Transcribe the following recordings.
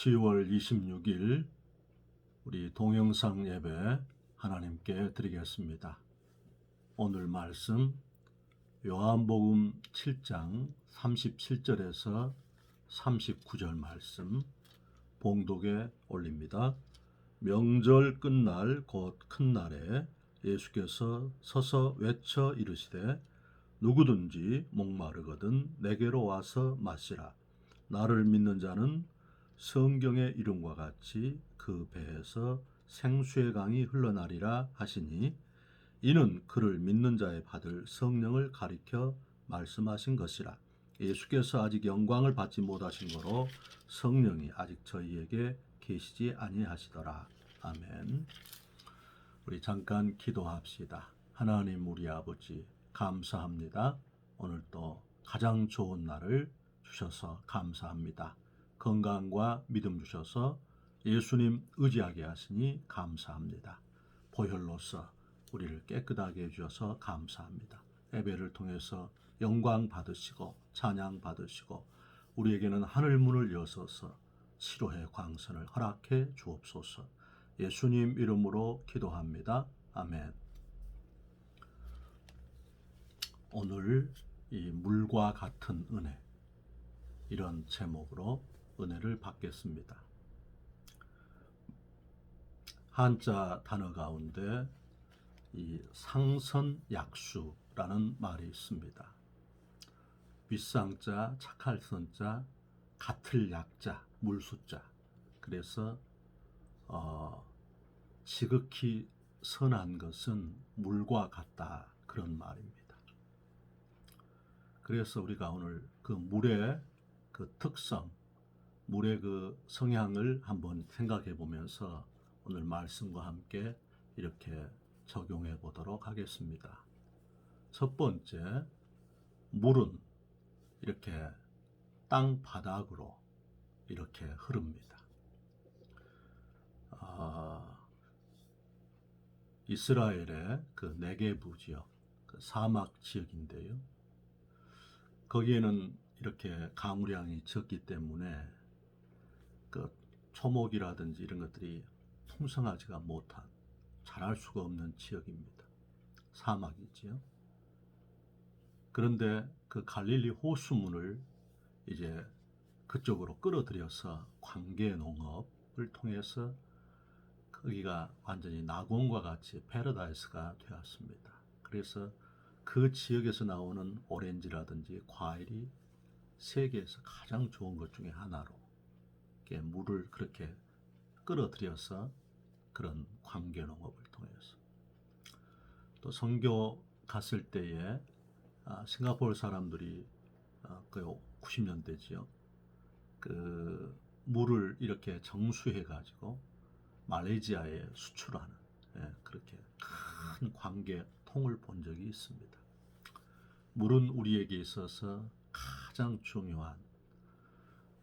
10월 26일 우리 동영상 예배 하나님께 드리겠습니다. 오늘 말씀 요한복음 7장 37절에서 39절 말씀 봉독에 올립니다. 명절 끝날 곧 큰 날에 예수께서 서서 외쳐 이르시되 누구든지 목마르거든 내게로 와서 마시라. 나를 믿는 자는 성경의 이름과 같이 그 배에서 생수의 강이 흘러나리라 하시니 이는 그를 믿는 자의 받을 성령을 가리켜 말씀하신 것이라. 예수께서 아직 영광을 받지 못하신 거로 성령이 아직 저희에게 계시지 아니하시더라. 아멘. 우리 잠깐 기도합시다. 하나님 우리 아버지 감사합니다. 오늘 또 가장 좋은 날을 주셔서 감사합니다. 건강과 믿음 주셔서 예수님 의지하게 하시니 감사합니다. 보혈로서 우리를 깨끗하게 해주셔서 감사합니다. 예배를 통해서 영광 받으시고 찬양 받으시고 우리에게는 하늘 문을 여서서 치료의 광선을 허락해 주옵소서. 예수님 이름으로 기도합니다. 아멘. 오늘 이 물과 같은 은혜 이런 제목으로 은혜를 받겠습니다. 한자 단어 가운데 이 상선약수라는 말이 있습니다. 윗상자, 착할 선자, 같을 약자, 물수자. 그래서 지극히 선한 것은 물과 같다 그런 말입니다. 그래서 우리가 오늘 그 물의 그 특성, 물의 그 성향을 한번 생각해 보면서 오늘 말씀과 함께 이렇게 적용해 보도록 하겠습니다. 첫 번째, 물은 이렇게 땅 바닥으로 이렇게 흐릅니다. 이스라엘의 그 네게부 지역, 그 사막 지역인데요. 거기에는 이렇게 강우량이 적기 때문에 그 초목이라든지 이런 것들이 풍성하지가 못한, 자랄 수가 없는 지역입니다. 사막이지요. 그런데 그 갈릴리 호수문을 이제 그쪽으로 끌어들여서 관계 농업을 통해서 거기가 완전히 낙원과 같이 패러다이스가 되었습니다. 그래서 그 지역에서 나오는 오렌지라든지 과일이 세계에서 가장 좋은 것 중에 하나로 물을 그렇게 끌어들여서 그런 관계 농업을 통해서 또 선교 갔을 때에 싱가포르 사람들이 거의 90년대지요. 그 물을 이렇게 정수해 가지고 말레이시아에 수출하는 그렇게 큰 관계통을 본 적이 있습니다. 물은 우리에게 있어서 가장 중요한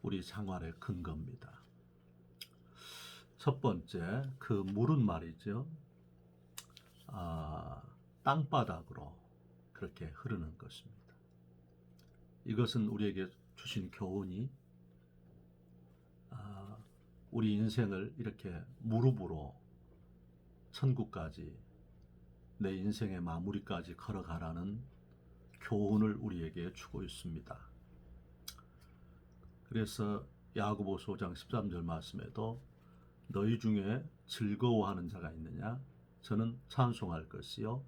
우리 생활의 근거입니다. 첫 번째, 그 물은 말이죠. 땅바닥으로 그렇게 흐르는 것입니다. 이것은 우리에게 주신 교훈이 우리 인생을 이렇게 무릎으로 천국까지 내 인생의 마무리까지 걸어가라는 교훈을 우리에게 주고 있습니다. 그래서 야고보서 5장 13절 말씀에도 너희 중에 즐거워하는 자가 있느냐? 저는 찬송할 것이요.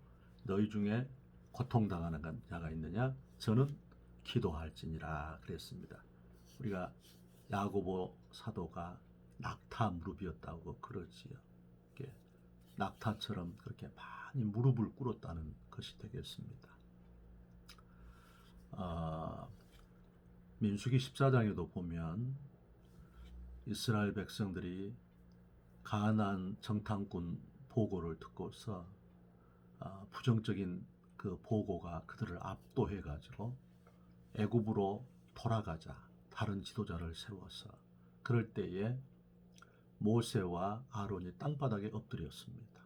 너희 중에 고통당하는 자가 있느냐? 저는 기도할지니라 그랬습니다. 우리가 야고보 사도가 낙타 무릎이었다고 그러지요. 낙타처럼 그렇게 많이 무릎을 꿇었다는 것이 되겠습니다. 민수기 14장에도 보면 이스라엘 백성들이 가나안 정탐꾼 보고를 듣고서 부정적인 그 보고가 그들을 압도해 가지고 애굽으로 돌아가자 다른 지도자를 세워서 그럴 때에 모세와 아론이 땅바닥에 엎드렸습니다.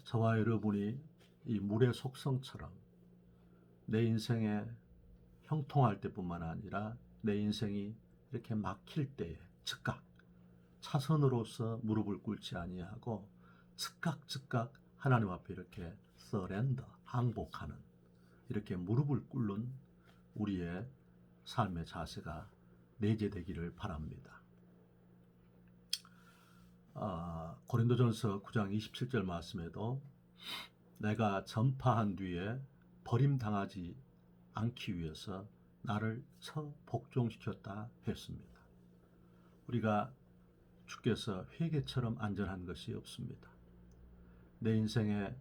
저와 여러분이 이 물의 속성처럼 내 인생에 형통할 때뿐만 아니라 내 인생이 이렇게 막힐 때에 즉각 차선으로서 무릎을 꿇지 아니하고 즉각 하나님 앞에 이렇게 서렌더 항복하는, 이렇게 무릎을 꿇는 우리의 삶의 자세가 내재되기를 바랍니다. 고린도전서 9장 27절 말씀에도 내가 전파한 뒤에 버림당하지 않기 위해서 나를 복종시켰다 했습니다. 우리가 주께서 회개처럼 안전한 것이 없습니다. 내 인생에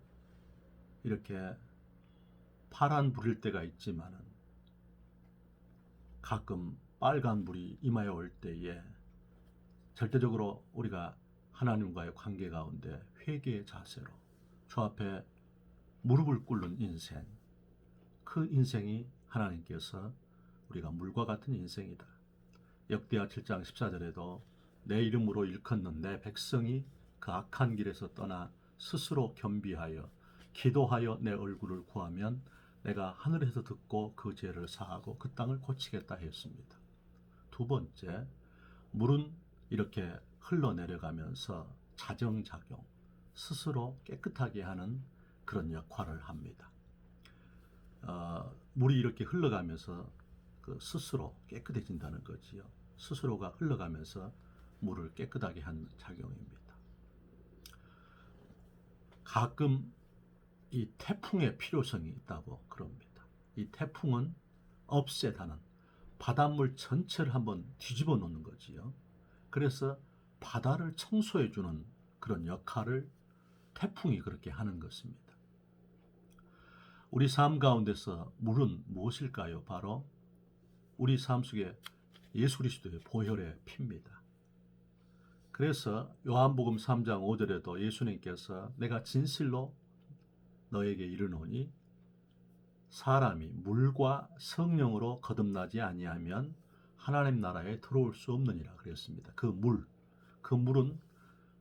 이렇게 파란 불일 때가 있지만은 가끔 빨간 불이 임하여 올 때에 절대적으로 우리가 하나님과의 관계 가운데 회개의 자세로 주 앞에 무릎을 꿇는 인생, 그 인생이 하나님께서 우리가 물과 같은 인생이다. 역대하 7장 14절에도 내 이름으로 일컫는 내 백성이 그 악한 길에서 떠나 스스로 겸비하여 기도하여 내 얼굴을 구하면 내가 하늘에서 듣고 그 죄를 사하고 그 땅을 고치겠다 했습니다. 두 번째, 물은 이렇게 흘러내려가면서 자정작용, 스스로 깨끗하게 하는 그런 역할을 합니다. 물이 이렇게 흘러가면서 그 스스로 깨끗해진다는 거지요. 스스로가 흘러가면서 물을 깨끗하게 하는 작용입니다. 가끔 이 태풍의 필요성이 있다고 그럽니다. 이 태풍은 업셋하는, 바닷물 전체를 한번 뒤집어 놓는 거지요. 그래서 바다를 청소해 주는 그런 역할을 태풍이 그렇게 하는 것입니다. 우리 삶 가운데서 물은 무엇일까요? 바로 우리 삶 속에 예수 그리스도의 보혈의 피입니다. 그래서 요한복음 3장 5절에도 예수님께서 내가 진실로 너에게 이르노니 사람이 물과 성령으로 거듭나지 아니하면 하나님 나라에 들어올 수 없느니라 그랬습니다. 그 물은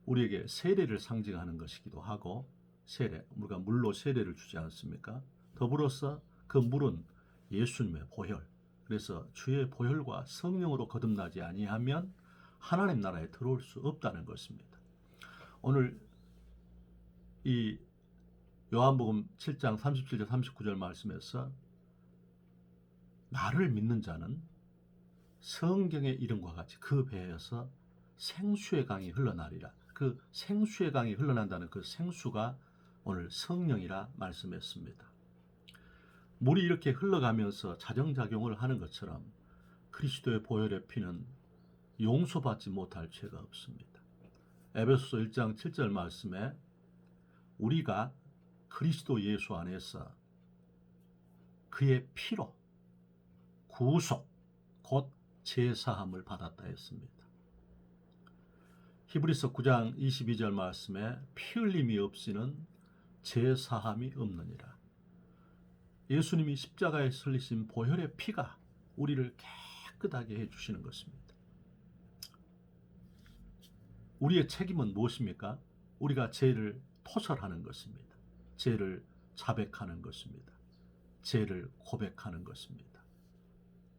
우리에게 세례를 상징하는 것이기도 하고, 세례, 우리가 물로 세례를 주지 않습니까? 더불어서 그 물은 예수님의 보혈, 그래서 주의 보혈과 성령으로 거듭나지 아니하면 하나님 나라에 들어올 수 없다는 것입니다. 오늘 이 요한복음 7장 37절 39절 말씀에서 나를 믿는 자는 성경의 이름과 같이 그 배에서 생수의 강이 흘러나리라. 그 생수의 강이 흘러난다는 그 생수가 오늘 성령이라 말씀했습니다. 물이 이렇게 흘러가면서 자정작용을 하는 것처럼 그리스도의 보혈의 피는 용서받지 못할 죄가 없습니다. 에베소서 1장 7절 말씀에 우리가 그리스도 예수 안에서 그의 피로 구속, 곧 제사함을 받았다 했습니다. 히브리서 9장 22절 말씀에 피 흘림이 없이는 제사함이 없느니라. 예수님이 십자가에 흘리신 보혈의 피가 우리를 깨끗하게 해주시는 것입니다. 우리의 책임은 무엇입니까? 우리가 죄를 토설하는 것입니다. 죄를 자백하는 것입니다. 죄를 고백하는 것입니다.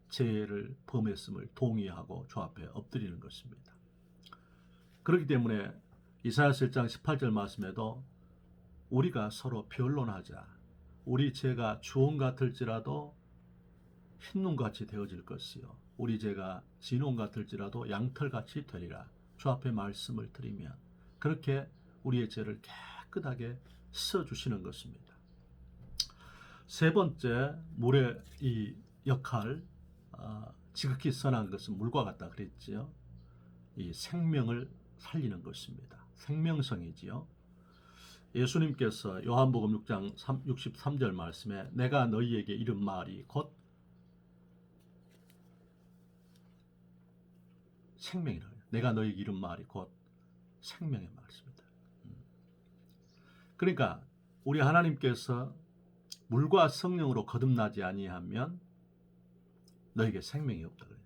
죄를 범했음을 동의하고 주 앞에 엎드리는 것입니다. 그렇기 때문에 이사야서 1장 18절 말씀에도 우리가 서로 변론하자. 우리 죄가 주홍 같을지라도 흰눈같이 되어질 것이요 우리 죄가 진홍 같을지라도 양털같이 되리라. 주 앞에 말씀을 드리면 그렇게 우리의 죄를 깨끗하게 씻어주시는 것입니다. 세 번째, 물의 이 역할, 지극히 선한 것은 물과 같다 그랬지요. 이 생명을 살리는 것입니다. 생명성이지요. 예수님께서 요한복음 6장 63절 말씀에 내가 너희에게 이른 말이 곧 생명이라. 내가 너희에게 이른 말이 곧 생명의 말씀이다. 그러니까 우리 하나님께서 물과 성령으로 거듭나지 아니하면 너에게 생명이 없다 그래요.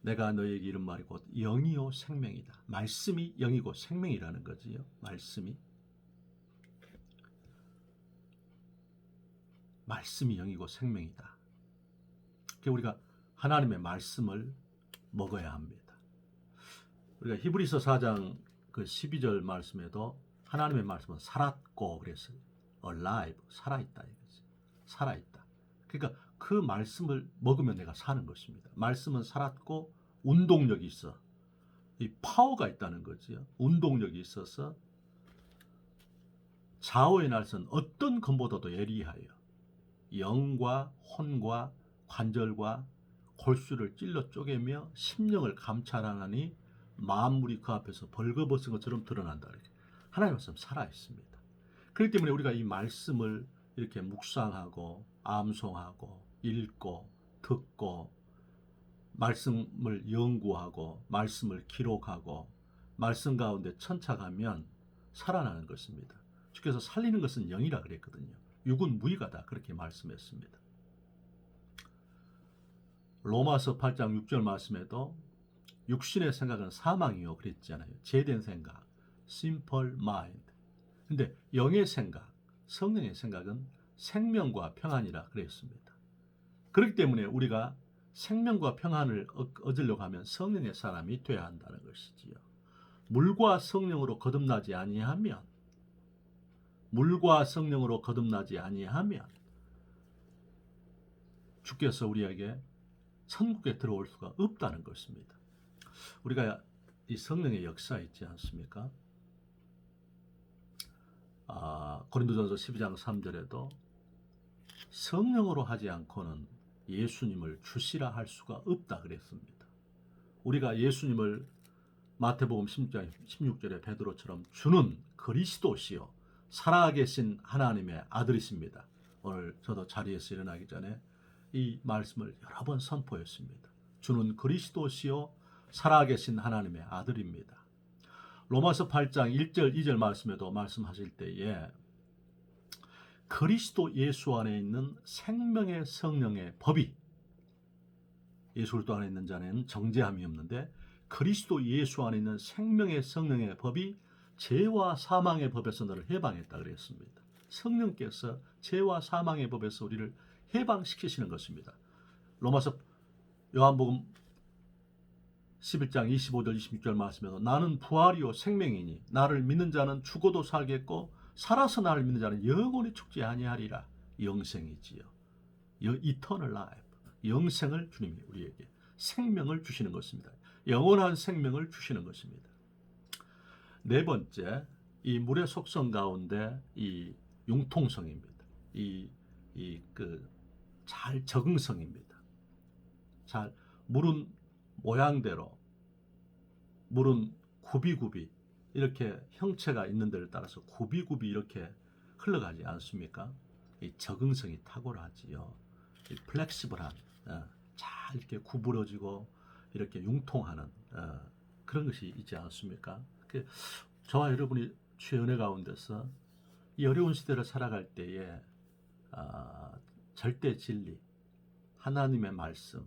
내가 너에게 이른 말이 곧 영이요 생명이다. 말씀이 영이고 생명이라는 거지요. 말씀이 영이고 생명이다. 우리가 하나님의 말씀을 먹어야 합니다. 우리가 히브리서 4장 그 12절 말씀에도 하나님의 말씀은 살았고 그랬어요. alive, 살아있다 이거지. 살아있다. 그러니까 그 말씀을 먹으면 내가 사는 것입니다. 말씀은 살았고 운동력이 있어. 이 파워가 있다는 거지요. 운동력이 있어서 좌우의 날선 어떤 검보다도 예리하여 영과 혼과 관절과 골수를 찔러 쪼개며 심령을 감찰하나니 만물이 그 앞에서 벌거벗은 것처럼 드러난다. 이렇게. 하나님의 말씀 살아있습니다. 그렇기 때문에 우리가 이 말씀을 이렇게 묵상하고 암송하고 읽고 듣고 말씀을 연구하고 말씀을 기록하고 말씀 가운데 천착하면 살아나는 것입니다. 주께서 살리는 것은 영이라 그랬거든요. 육은 무익하다 그렇게 말씀했습니다. 로마서 8장 6절 말씀에도 육신의 생각은 사망이요 그랬잖아요. 죄된 생각, simple mind. 근데 영의 생각, 성령의 생각은 생명과 평안이라 그랬습니다. 그렇기 때문에 우리가 생명과 평안을 얻으려고 하면 성령의 사람이 되어야 한다는 것이지요. 물과 성령으로 거듭나지 아니하면 주께서 우리에게 천국에 들어올 수가 없다는 것입니다. 우리가 이 성령의 역사 있지 않습니까? 고린도전서 12장 3절에도 성령으로 하지 않고는 예수님을 주시라 할 수가 없다 그랬습니다. 우리가 예수님을 마태복음 16장 16절에 베드로처럼 주는 그리스도시요 살아계신 하나님의 아들이십니다. 오늘 저도 자리에서 일어나기 전에 이 말씀을 여러 번 선포했습니다. 주는 그리스도시요 살아계신 하나님의 아들입니다. 로마서 8장 1절 2절 말씀에도 말씀하실 때에 그리스도 예수 안에 있는 생명의 성령의 법이 예수 그리스도 안에 있는 자는 정죄함이 없는데 그리스도 예수 안에 있는 생명의 성령의 법이 죄와 사망의 법에서 너를 해방했다 그랬습니다. 성령께서 죄와 사망의 법에서 우리를 해방시키시는 것입니다. 로마서 요한복음 11장 25절 26절 말씀에도 나는 부활이요 생명이니 나를 믿는 자는 죽어도 살겠고 살아서 나를 믿는 자는 영원히 죽지 아니하리라. 영생이지요. Eternal life. 영생을 주님이 우리에게 생명을 주시는 것입니다. 영원한 생명을 주시는 것입니다. 네 번째, 이 물의 속성 가운데 이 융통성입니다. 잘 적응성입니다. 잘 물은 모양대로 물은 굽이굽이 이렇게 형체가 있는 데를 따라서 굽이굽이 이렇게 흘러가지 않습니까? 이 적응성이 탁월하지요. 이 플렉시블한 잘 이렇게 구부러지고 이렇게 융통하는 그런 것이 있지 않습니까? 저와 여러분이 주의 은혜 가운데서 이 어려운 시대를 살아갈 때에 절대 진리, 하나님의 말씀,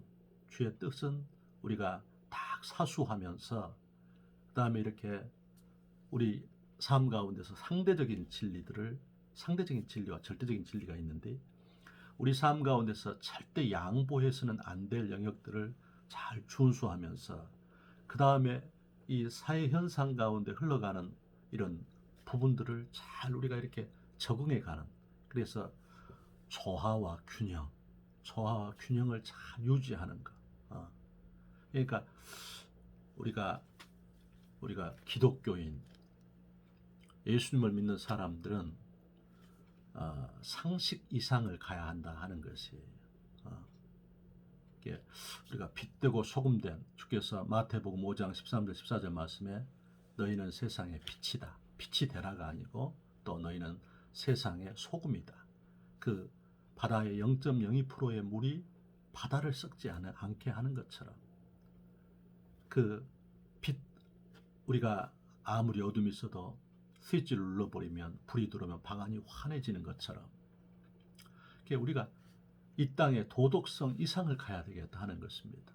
주의 뜻은 우리가 딱 사수하면서 그 다음에 이렇게 우리 삶 가운데서 상대적인 진리와 절대적인 진리가 있는데 우리 삶 가운데서 절대 양보해서는 안 될 영역들을 잘 준수하면서 그 다음에 이 사회 현상 가운데 흘러가는 이런 부분들을 잘 우리가 이렇게 적응해 가는 그래서 조화와 균형을 잘 유지하는 것. 그러니까 우리가 기독교인 예수님을 믿는 사람들은 상식 이상을 가야 한다 하는 것이에요. 우리가 빛되고 소금된 주께서 마태복음 5장 13절 14절 말씀에 너희는 세상의 빛이다. 빛이 되라가 아니고 또 너희는 세상의 소금이다. 그 바다의 0.02%의 물이 바다를 썩지 않게 하는 것처럼 그 빛 우리가 아무리 어둠이 있어도 스위치를 눌러버리면 불이 들어오면 방안이 환해지는 것처럼 우리가 이 땅의 도덕성 이상을 가야 되겠다 하는 것입니다.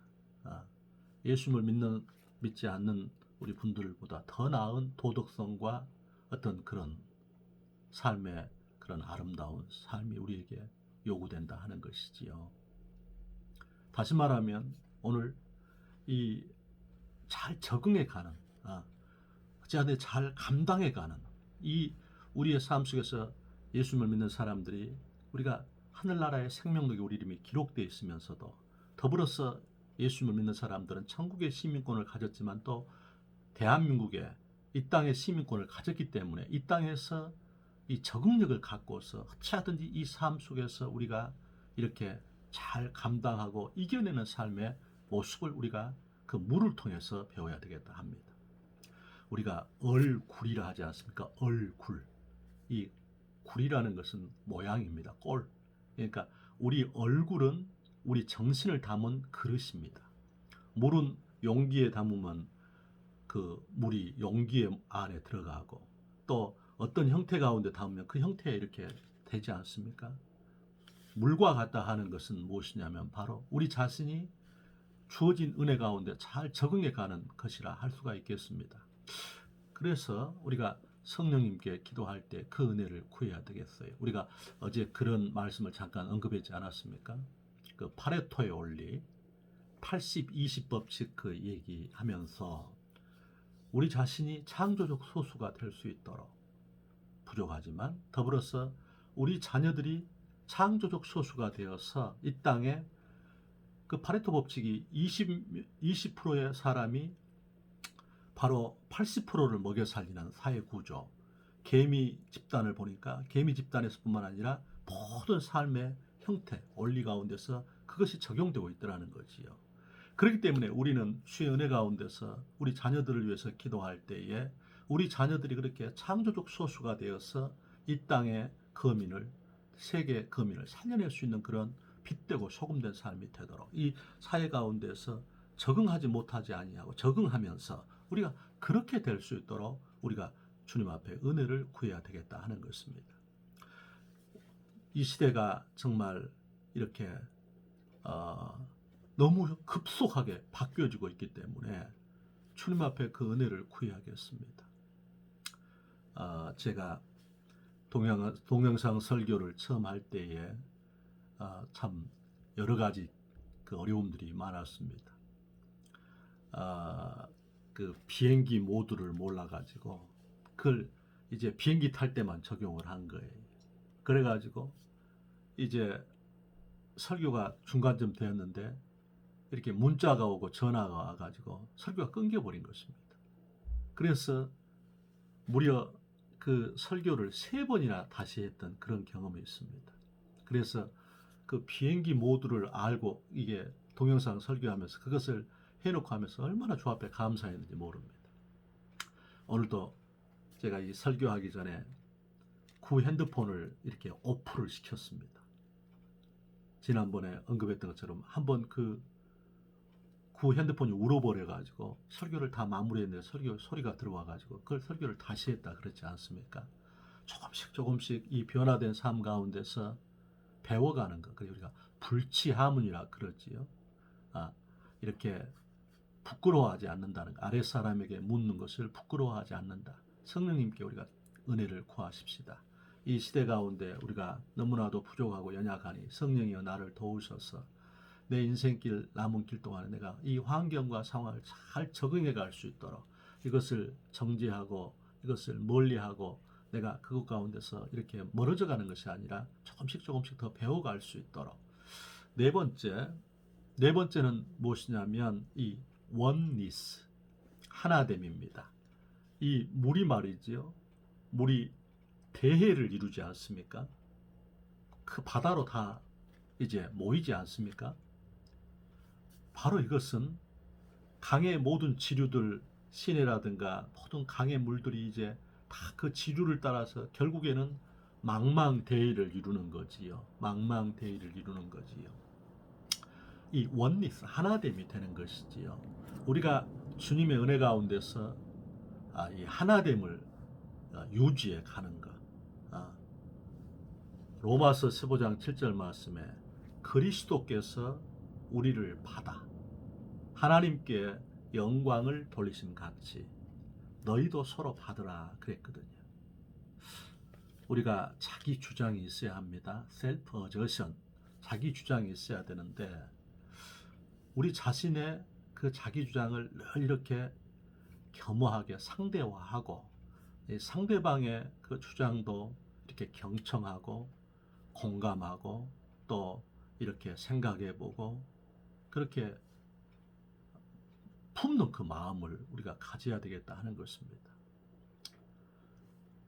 예수님을 믿지 않는 우리 분들보다 더 나은 도덕성과 어떤 그런 삶의 그런 아름다운 삶이 우리에게 요구된다 하는 것이지요. 다시 말하면 오늘 이 잘 적응해가는, 어찌하든 잘 감당해가는 이 우리의 삶 속에서 예수님을 믿는 사람들이 우리가 하늘나라의 생명록에 우리 이름이 기록되어 있으면서도 더불어서 예수님을 믿는 사람들은 천국의 시민권을 가졌지만 또 대한민국의 이 땅의 시민권을 가졌기 때문에 이 땅에서 이 적응력을 갖고서 어찌하든지 이 삶 속에서 우리가 이렇게 잘 감당하고 이겨내는 삶의 모습을 우리가 그 물을 통해서 배워야 되겠다 합니다. 우리가 얼굴이라 하지 않습니까? 얼굴. 이 굴이라는 것은 모양입니다. 꼴. 그러니까 우리 얼굴은 우리 정신을 담은 그릇입니다. 물은 용기에 담으면 그 물이 용기 안에 들어가고 또 어떤 형태 가운데 담으면 그 형태에 이렇게 되지 않습니까? 물과 같다 하는 것은 무엇이냐면 바로 우리 자신이 주어진 은혜 가운데 잘 적응해 가는 것이라 할 수가 있겠습니다. 그래서 우리가 성령님께 기도할 때 그 은혜를 구해야 되겠어요. 우리가 어제 그런 말씀을 잠깐 언급했지 않았습니까? 그 파레토의 원리, 80-20 법칙 그 얘기하면서 우리 자신이 창조적 소수가 될 수 있도록 부족하지만 더불어서 우리 자녀들이 창조적 소수가 되어서 이 땅에 그 파레토 법칙이 20%의 사람이 바로 80%를 먹여 살리는 사회 구조. 개미 집단을 보니까 개미 집단에서뿐만 아니라 모든 삶의 형태, 원리 가운데서 그것이 적용되고 있더라는 거지요. 그렇기 때문에 우리는 주의 은혜 가운데서 우리 자녀들을 위해서 기도할 때에 우리 자녀들이 그렇게 창조적 소수가 되어서 이 땅의 거민을, 세계 거민을 살려낼 수 있는 그런 빛되고 소금된 삶이 되도록 이 사회 가운데서 적응하지 못하지 아니하고 적응하면서 우리가 그렇게 될 수 있도록 우리가 주님 앞에 은혜를 구해야 되겠다 하는 것입니다. 이 시대가 정말 이렇게 너무 급속하게 바뀌어지고 있기 때문에 주님 앞에 그 은혜를 구해야겠습니다. 제가 동영상 설교를 처음 할 때에 참 여러 가지 그 어려움들이 많았습니다. 그 비행기 모드를 몰라가지고 그걸 이제 비행기 탈 때만 적용을 한 거예요. 그래가지고 이제 설교가 중간쯤 되었는데 이렇게 문자가 오고 전화가 와가지고 설교가 끊겨버린 것입니다. 그래서 무려 그 설교를 3번이나 다시 했던 그런 경험이 있습니다. 그래서 그 비행기 모드를 알고 이게 동영상 설교하면서 그것을 해놓고 하면서 얼마나 주 앞에 감사했는지 모릅니다. 오늘도 제가 이 설교하기 전에 구 핸드폰을 이렇게 오프를 시켰습니다. 지난번에 언급했던 것처럼 한번 그 구 핸드폰이 울어버려가지고 설교를 다 마무리했는데 설교 소리가 들어와가지고 그걸 설교를 다시 했다 그렇지 않습니까? 조금씩 이 변화된 삶 가운데서 배워가는 것. 그래서 우리가 불치하문이라 그러지요. 이렇게 부끄러워하지 않는다는 것. 아랫사람에게 묻는 것을 부끄러워하지 않는다. 성령님께 우리가 은혜를 구하십시다. 이 시대 가운데 우리가 너무나도 부족하고 연약하니 성령이여 나를 도우셔서 내 인생길 남은 길 동안에 내가 이 환경과 상황을 잘 적응해 갈 수 있도록 이것을 정지하고 이것을 멀리하고 내가 그것 가운데서 이렇게 멀어져 가는 것이 아니라 조금씩 더 배워갈 수 있도록. 네 번째는 무엇이냐면 이 원니스, 하나됨입니다. 이 물이 말이지요. 물이 대해를 이루지 않습니까? 그 바다로 다 이제 모이지 않습니까? 바로 이것은 강의 모든 지류들, 시내라든가 모든 강의 물들이 이제 다 그 지류를 따라서 결국에는 망망대해를 이루는 거지요. 망망대해를 이루는 거지요. 이 원리스, 하나됨이 되는 것이지요. 우리가 주님의 은혜 가운데서 이 하나됨을 유지해 가는 것. 로마서 15장 7절 말씀에 그리스도께서 우리를 받아 하나님께 영광을 돌리신 같이 너희도 서로 받으라 그랬거든요. 우리가 자기 주장이 있어야 합니다. 셀프 어저션, 자기 주장이 있어야 되는데 우리 자신의 그 자기 주장을 늘 이렇게 겸허하게 상대화하고 상대방의 그 주장도 이렇게 경청하고 공감하고 또 이렇게 생각해보고 그렇게 품는 그 마음을 우리가 가져야 되겠다 하는 것입니다.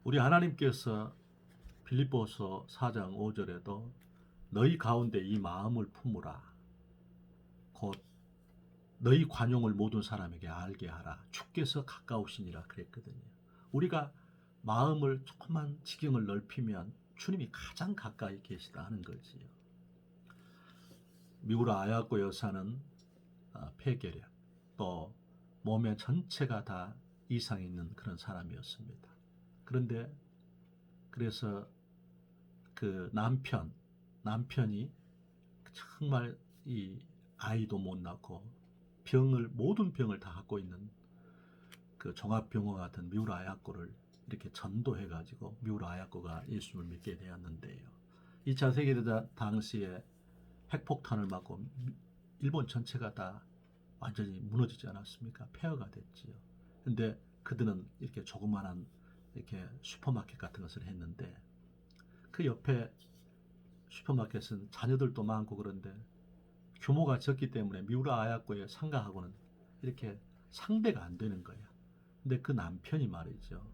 우리 하나님께서 빌립보서 4장 5절에도 너희 가운데 이 마음을 품으라. 곧 너희 관용을 모든 사람에게 알게 하라. 주께서 가까우시니라 그랬거든요. 우리가 마음을 조금만 지경을 넓히면 주님이 가장 가까이 계시다 하는 거지요. 미우라 아야코 여사는 폐결핵 또 몸의 전체가 다 이상이 있는 그런 사람이었습니다. 그런데 그래서 그 남편이 정말 이 아이도 못 낳고 모든 병을 다 갖고 있는 그 종합병원 같은 미우라 아야코를 이렇게 전도해가지고 미우라 아야코가 예수님을 믿게 되었는데요. 2차 세계대전 당시에 핵폭탄을 맞고 일본 전체가 다 완전히 무너지지 않았습니까? 폐허가 됐지요. 근데 그들은 이렇게 조그만한 이렇게 슈퍼마켓 같은 것을 했는데 그 옆에 슈퍼마켓은 자녀들도 많고 그런데 규모가 적기 때문에 미우라 아야코의 상가하고는 이렇게 상대가 안 되는 거야. 근데 그 남편이 말이죠.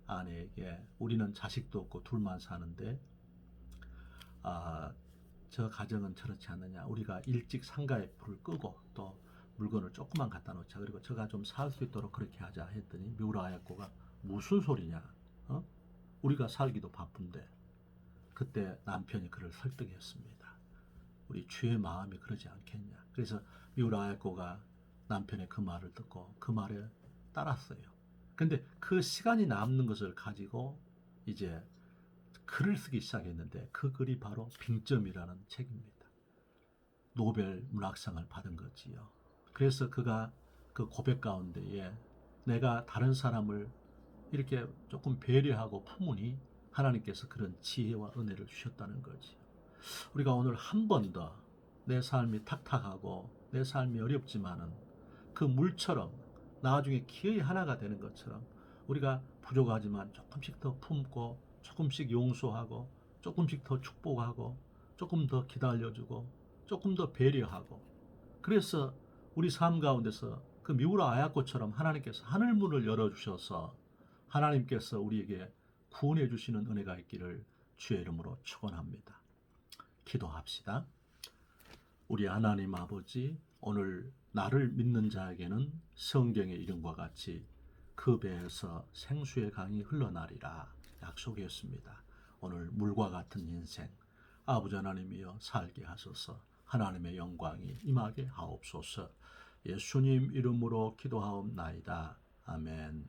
아내에게 우리는 자식도 없고 둘만 사는데 저 가정은 저렇지 않느냐. 우리가 일찍 상가에 불을 끄고 또 물건을 조금만 갖다 놓자. 그리고 저가 좀 살 수 있도록 그렇게 하자 했더니 미우라 아야코가 무슨 소리냐. 우리가 살기도 바쁜데. 그때 남편이 그를 설득했습니다. 우리 주의 마음이 그러지 않겠냐. 그래서 미우라 아야코가 남편의 그 말을 듣고 그 말에 따랐어요. 근데 그 시간이 남는 것을 가지고 이제 글을 쓰기 시작했는데 그 글이 바로 빙점이라는 책입니다. 노벨 문학상을 받은 거지요. 그래서 그가 그 고백 가운데에 내가 다른 사람을 이렇게 조금 배려하고 품으니 하나님께서 그런 지혜와 은혜를 주셨다는 거지. 우리가 오늘 한 번 더 내 삶이 탁탁하고 내 삶이 어렵지만은 그 물처럼 나중에 기의 하나가 되는 것처럼 우리가 부족하지만 조금씩 더 품고 조금씩 용서하고 조금씩 더 축복하고 조금 더 기다려주고 조금 더 배려하고 그래서 우리 삶 가운데서 그 미우라 아야코처럼 하나님께서 하늘문을 열어주셔서 하나님께서 우리에게 구원해 주시는 은혜가 있기를 주의 이름으로 축원합니다. 기도합시다. 우리 하나님 아버지, 오늘 나를 믿는 자에게는 성경의 이름과 같이 그 배에서 생수의 강이 흘러나리라 약속했습니다. 오늘 물과 같은 인생 아버지 하나님이여 살게 하소서. 하나님의 영광이 임하게 하옵소서. 예수님 이름으로 기도하옵나이다. 아멘.